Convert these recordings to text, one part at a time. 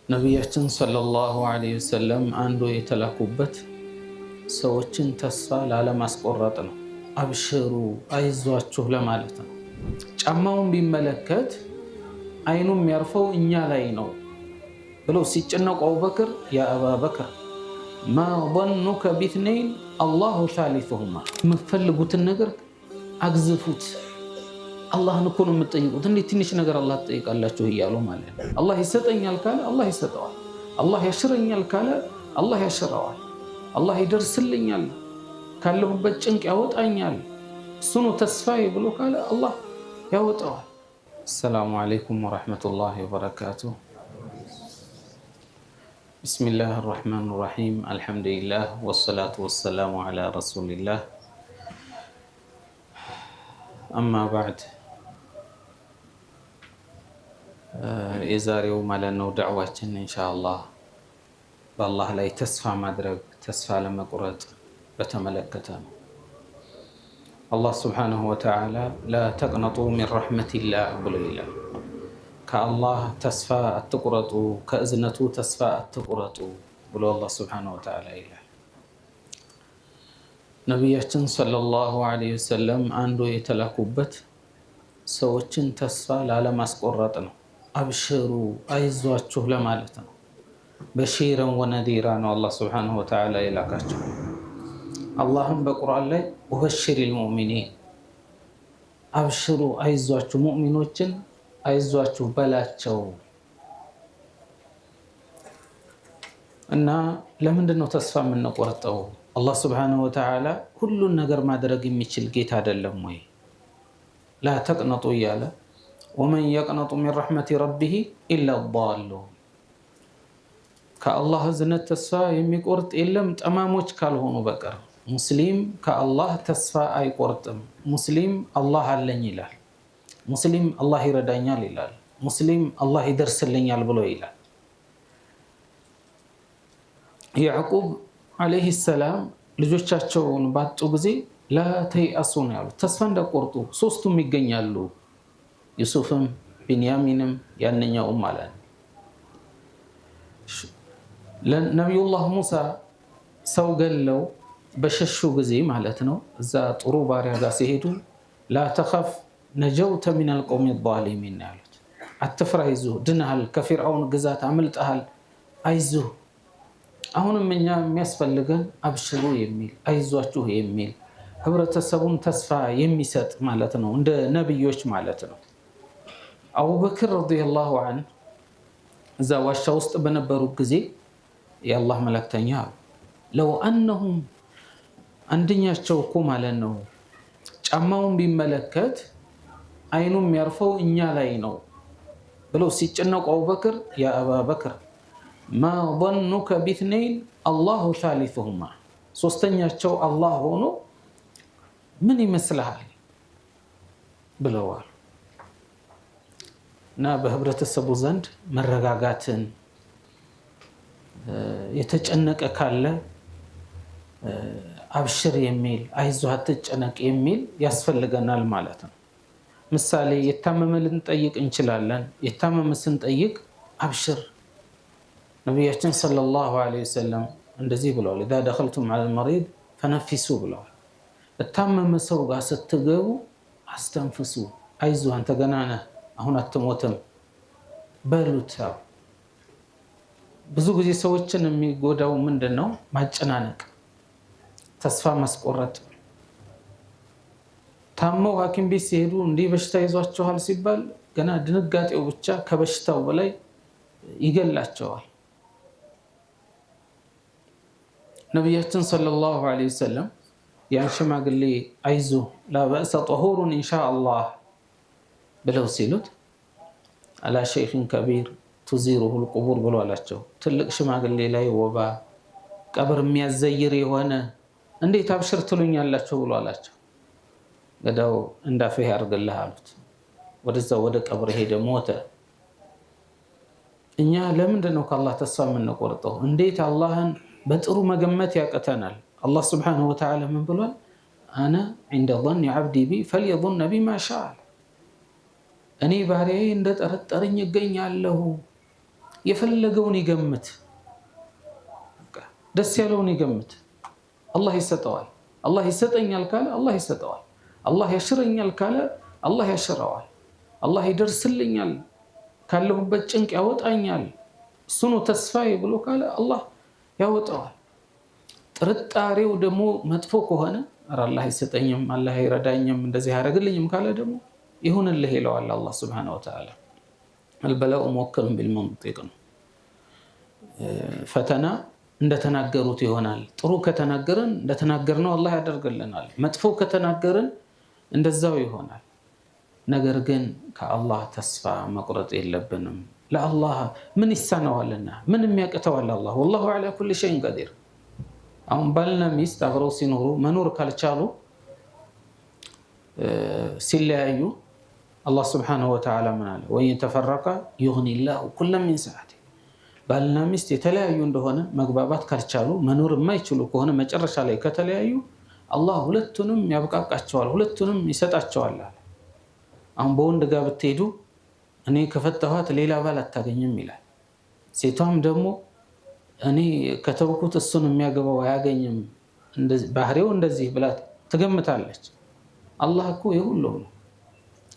ነቢያችን ሰለላሁ ዐለይሂ ወሰለም አንዱ የተላኩበት ሰዎችን ተስፋ ላለማስቆረጥ ነው። አብሽሩ አይዟችሁ ለማለት ነው። ጫማውን ቢመለከት አይኑ የሚያርፈው እኛ ላይ ነው ብለው ሲጨነቁ አቡበክር ያ አባበክር ማ ظنك باثنين الله ثالثهما የምትፈልጉትን ነገር አግዝፉት። አላህን እኮ ነው የምትጠይቁት፣ እንዴት ትንሽ ነገር አላህ ትጠይቃላችሁ እያሉ ማለት ነው። አላህ ይሰጠኛል ካለ አላህ ይሰጠዋል። አላህ ያሽረኛል ካለ አላህ ያሽረዋል። አላህ ይደርስልኛል ካለሁበት ጭንቅ ያወጣኛል እሱ ነው ተስፋዬ ብሎ ካለ አላህ ያወጣዋል። አሰላሙ አለይኩም ወረሕመቱላሂ ወበረካቱሁ። ቢስሚላህ አርረሕማን አርረሒም አልሐምዱሊላህ ወሰላቱ ወሰላሙ ዓላ ረሱሊላህ አማ ባዕድ። የዛሬው ማለት ነው ዳዕዋችን ኢንሻአላህ በአላህ ላይ ተስፋ ማድረግ ተስፋ ለመቁረጥ በተመለከተ ነው። አላህ ሱብሓነሁ ወተዓላ ላ ተቅነጡ ሚን ረሕመቲላህ ብሎ ይላል። ከአላህ ተስፋ አትቁረጡ፣ ከእዝነቱ ተስፋ አትቁረጡ ብሎ አላህ ሱብሓነሁ ወተዓላ ይላል። ነቢያችን ሰለላሁ ዐለይሂ ወሰለም አንዱ የተላኩበት ሰዎችን ተስፋ ላለማስቆረጥ ነው። አብሽሩ አይዟችሁ ለማለት ነው። በሺረን ወነዲራ ነው አላህ ሱብሓነሁ ወተዓላ የላካቸው። አላህም በቁርአን ላይ ወበሽሪል ሙእሚኒን አብሽሩ አይዟችሁ ሙእሚኖችን አይዟችሁ በላቸው። እና ለምንድን ነው ተስፋ የምንቆርጠው? አላህ ሱብሓነሁ ወተዓላ ሁሉን ነገር ማድረግ የሚችል ጌታ አይደለም ወይ? ላ ተቅነጡ እያለ ወመን የቅነጡ ሚን ረሕመቲ ረቢሂ ኢላ ዳሉን ከአላህ እዝነት ተስፋ የሚቆርጥ የለም ጠማሞች ካልሆኑ በቀር። ሙስሊም ከአላህ ተስፋ አይቆርጥም። ሙስሊም አላህ አለኝ ይላል። ሙስሊም አላህ ይረዳኛል ይላል። ሙስሊም አላህ ይደርስልኛል ብሎ ይላል። ያዕቁብ ዓለይሂ ሰላም ልጆቻቸውን ባጡ ጊዜ ላ ተይአሱ ነው ያሉት፣ ተስፋ እንዳቆርጡ። ሶስቱም ይገኛሉ፣ ዩሱፍም ቢንያሚንም ያንኛውም ማለት ነው። ነቢዩላህ ሙሳ ሰው ገለው በሸሹ ጊዜ ማለት ነው እዛ ጥሩ ባሪያ ጋር ሲሄዱ ላ ተኸፍ ነጀውተ ሚነል ቀውሚ ዛሊሚን ያሉት፣ አትፍራ አይዞህ ድነሃል፣ ከፊርዓውን ግዛት አምልጠሃል አይዞህ። አሁንም እኛ የሚያስፈልገን አብሽሩ የሚል አይዟችሁ የሚል ህብረተሰቡን ተስፋ የሚሰጥ ማለት ነው፣ እንደ ነብዮች ማለት ነው። አቡበክር ረዲየላሁ ዐንሁ እዛ ዋሻ ውስጥ በነበሩት ጊዜ የአላህ መላእክተኛ ለው አነሁም አንደኛቸው እኮ ማለት ነው ጫማውን ቢመለከት አይኑ የሚያርፈው እኛ ላይ ነው ብለው ሲጨነቁ አቡበክር ያ አባበክር ማ ظنك باثنين الله ثالثهما ሶስተኛቸው አላህ ሆኖ ምን ይመስልሃል ብለዋል። እና በህብረተሰቡ ዘንድ መረጋጋትን የተጨነቀ ካለ አብሽር የሚል አይዞህ አትጨነቅ የሚል ያስፈልገናል ማለት ነው። ምሳሌ የታመመ ልንጠይቅ እንችላለን። የታመመ ስንጠይቅ አብሽር ነቢያችን ሰለላሁ ዐለይሂ ወሰለም እንደዚህ ብለዋል፣ ኢዛ ደኸልቱም ዐለል መሪድ ፈነፊሱ ብለዋል። የታመመ ሰው ጋር ስትገቡ አስተንፍሱ፣ አይዞህ አንተ ገና ነህ አሁን አትሞትም በሉት። ብዙ ጊዜ ሰዎችን የሚጎዳው ምንድን ነው? ማጨናነቅ፣ ተስፋ ማስቆረጥ። ታመው ሐኪም ቤት ሲሄዱ እንዲህ በሽታ ይዟቸዋል ሲባል ገና ድንጋጤው ብቻ ከበሽታው በላይ ይገላቸዋል። ነቢያችን ሰለላሁ ዐለይሂ ወሰለም ያን ሽማግሌ አይዞህ ላ በእሰ ጠሁሩን ኢንሻአላህ ብለው ሲሉት አላ ሸይኽን ከቢር ቱዚሩሁል ቁቡር ብሎ አላቸው። ትልቅ ሽማግሌ ላይ ወባ ቀብር የሚያዘይር የሆነ እንዴት አብሽር ትሉኛላችሁ ብሎ አላቸው። ገዳው እንዳፈህ ያርግልህ አሉት። ወደዛ ወደ ቀብር ሄደ፣ ሞተ። እኛ ለምንድን ነው ከአላህ ተስፋ የምንቆርጠው? እንዴት አላህን በጥሩ መገመት ያቅተናል? አላህ ሱብሓነሁ ወተዓላ ምን ብሏል? አነ ዒንደ ظኒ ዐብዲ ቢ ፈልየظነ ቢ ማ ሻአ። እኔ ባሪያዬ እንደጠረጠረኝ እገኛለሁ፣ የፈለገውን ይገምት፣ ደስ ያለውን ይገምት። አላህ ይሰጠዋል። አላህ ይሰጠኛል ካለ አላህ ይሰጠዋል። አላህ ያሽረኛል ካለ አላህ ያሽረዋል። አላህ ይደርስልኛል፣ ካለሁበት ጭንቅ ያወጣኛል፣ እሱ ነው ተስፋዬ ብሎ ካለ አላህ ያወጣዋል። ጥርጣሬው ደግሞ መጥፎ ከሆነ አላህ አይሰጠኝም፣ አላህ አይረዳኝም፣ እንደዚህ ያደርግልኝም ካለ ደግሞ ይሁንልህ ይለዋል አላህ ሱብሓነሁ ወተዓላ። አልበላኡ ሙወከሉን ቢልመንጢቅ ነው። ፈተና እንደተናገሩት ይሆናል። ጥሩ ከተናገርን እንደተናገርነው አላህ ያደርግልናል። መጥፎ ከተናገርን እንደዛው ይሆናል። ነገር ግን ከአላህ ተስፋ መቁረጥ የለብንም። ለአላህ ምን ይሳነዋልና? ምን የሚያቅተዋል አላህ? ወላሁ ዐላ ኩሊ ሸይን ቀዲር። አሁን ባልና ሚስት አብረው ሲኖሩ መኖር ካልቻሉ ሲለያዩ አላህ ሱብሓነሁ ወተዓላ ምን አለ? ወኢን ተፈረቃ ዩግኒላሁ ኩለን ሚን ሰዓቲህ። ባልና ሚስት የተለያዩ እንደሆነ መግባባት ካልቻሉ መኖር የማይችሉ ከሆነ መጨረሻ ላይ ከተለያዩ አላህ ሁለቱንም ያብቃቃቸዋል፣ ሁለቱንም ይሰጣቸዋል አለ። አሁን በወንድ ጋር ብትሄዱ እኔ ከፈታኋት ሌላ ባል አታገኝም ይላል። ሴቷም ደግሞ እኔ ከተውኩት እሱን የሚያገባው አያገኝም፣ ባህሪው እንደዚህ ብላ ትገምታለች። አላህ እኮ የሁሉም ነው።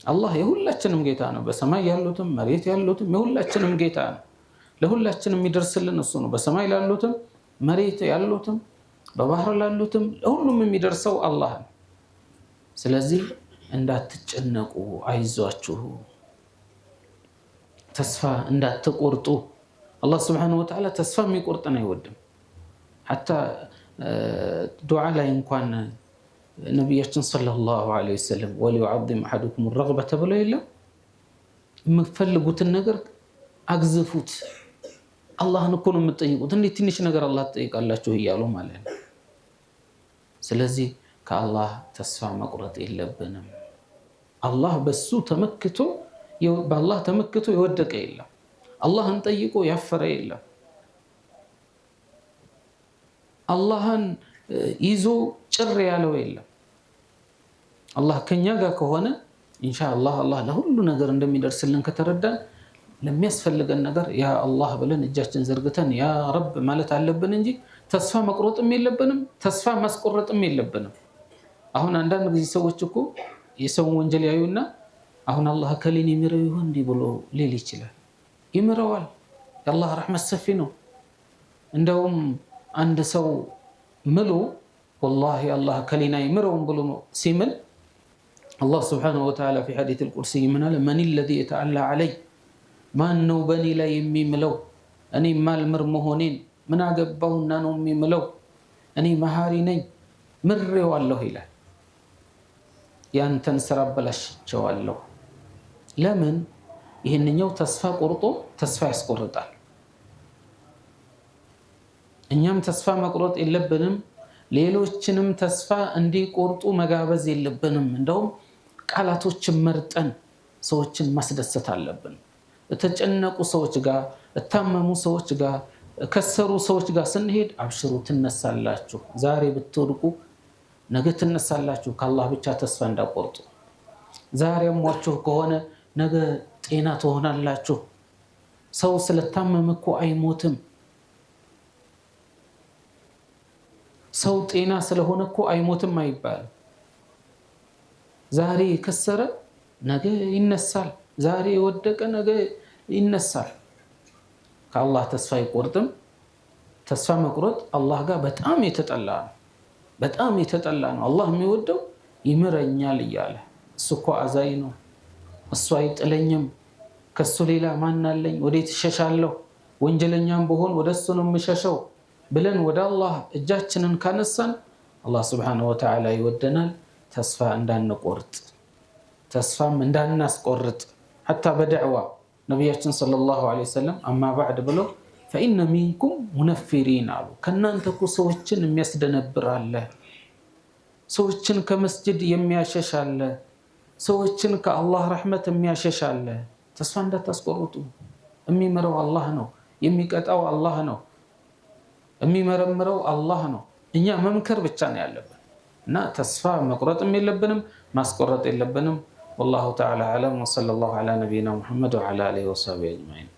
አላህ የሁላችንም ጌታ ነው። በሰማይ ያሉትም መሬት ያሉትም የሁላችንም ጌታ ነው። ለሁላችንም የሚደርስልን እሱ ነው። በሰማይ ላሉትም መሬት ያሉትም በባህር ላሉትም ለሁሉም የሚደርሰው አላህ ነው። ስለዚህ እንዳትጨነቁ፣ አይዟችሁ፣ ተስፋ እንዳትቆርጡ። አላህ ስብሓነሁ ወተዓላ ተስፋ የሚቆርጥን አይወድም። ሐታ ዱዓ ላይ እንኳን ነቢያችን ሰለላሁ ዐለይሂ ወሰለም ወሊዩዐዚም አሐዱኩም ረግበተ ብለው የለም የምትፈልጉትን ነገር አግዝፉት። አላህን እኮ ነው የምትጠይቁት፣ እንዴት ትንሽ ነገር አላህ ትጠይቃላችሁ እያሉ ማለት ነው። ስለዚህ ከአላህ ተስፋ መቁረጥ የለብንም። አላህ በሱ ተመክቶ በአላህ ተመክቶ የወደቀ የለም። አላህን ጠይቆ ያፈረ የለም። አላህን ይዞ ጭር ያለው የለም። አላህ ከኛ ጋር ከሆነ ኢንሻአላህ አላህ ለሁሉ ነገር እንደሚደርስልን ከተረዳን ለሚያስፈልገን ነገር ያ አላህ ብለን እጃችን ዘርግተን ያ ረብ ማለት አለብን እንጂ ተስፋ መቁረጥም የለብንም፣ ተስፋ ማስቆረጥም የለብንም። አሁን አንዳንድ ጊዜ ሰዎች እኮ የሰውን ወንጀል ያዩና አሁን አላህ ከሌን ይምረው ይሆን እንዲህ ብሎ ሊል ይችላል። ይምረዋል። የአላህ ረሕመት ሰፊ ነው። እንደውም አንድ ሰው ምሎ ወላሂ አላህ ከሌና ይምረውም ብሎ ሲምል አላህ ስብሓነሁ ወተዓላ ፊ ሐዲስ አልቁርሲ ምን አለ? መን ለዚ የተዓላ ዐለይ፣ ማን ነው በእኔ ላይ የሚምለው? እኔ ማልምር መሆኔን ምን አገባውና ነው የሚምለው? እኔ መሃሪ ነኝ ምሬዋለሁ ይላል። ያንተን ስራ አበላሽቸዋለሁ። ለምን? ይህንኛው ተስፋ ቆርጦ ተስፋ ያስቆርጣል። እኛም ተስፋ መቁረጥ የለብንም። ሌሎችንም ተስፋ እንዲቆርጡ መጋበዝ የለብንም። እንደውም ቃላቶችን መርጠን ሰዎችን ማስደሰት አለብን። የተጨነቁ ሰዎች ጋር፣ እታመሙ ሰዎች ጋር፣ ከሰሩ ሰዎች ጋር ስንሄድ አብሽሩ ትነሳላችሁ፣ ዛሬ ብትወድቁ ነገ ትነሳላችሁ፣ ከአላህ ብቻ ተስፋ እንዳቆርጡ። ዛሬ አሟችሁ ከሆነ ነገ ጤና ትሆናላችሁ። ሰው ስለታመመ እኮ አይሞትም። ሰው ጤና ስለሆነ እኮ አይሞትም አይባልም። ዛሬ የከሰረ ነገ ይነሳል፣ ዛሬ የወደቀ ነገ ይነሳል። ከአላህ ተስፋ አይቆርጥም። ተስፋ መቁረጥ አላህ ጋር በጣም የተጠላ ነው፣ በጣም የተጠላ ነው። አላህ የሚወደው ይምረኛል እያለ እሱ እኮ አዛኝ ነው፣ እሱ አይጥለኝም፣ ከሱ ሌላ ማን አለኝ፣ ወዴት እሸሻለሁ፣ ወንጀለኛም በሆን ወደ እሱ ነው የምሸሸው ብለን ወደ አላህ እጃችንን ካነሳን አላህ ስብሓነሁ ወተዓላ ይወደናል። ተስፋ እንዳንቆርጥ፣ ተስፋም እንዳናስቆርጥ ሐታ በደዕዋ ነቢያችን ሰለላሁ ዐለይሂ ወሰለም አማ ባዕድ ብለው ፈኢነ ሚንኩም ሙነፊሪን አሉ። ከእናንተ እኮ ሰዎችን የሚያስደነብር አለ፣ ሰዎችን ከመስጅድ የሚያሸሽ አለ፣ ሰዎችን ከአላህ ረሕመት የሚያሸሽ አለ። ተስፋ እንዳታስቆርጡ። የሚምረው አላህ ነው፣ የሚቀጣው አላህ ነው፣ የሚመረምረው አላህ ነው። እኛ መምከር ብቻ ነው ያለብን እና ተስፋ መቁረጥም የለብንም፣ ማስቆረጥ የለብንም። ወላሁ ተዓላ አዕለም። ወሰለላሁ ዐላ ነቢይና ሙሐመድ ወዐላ አሊሂ ወሰሕቢሂ አጅመዒን።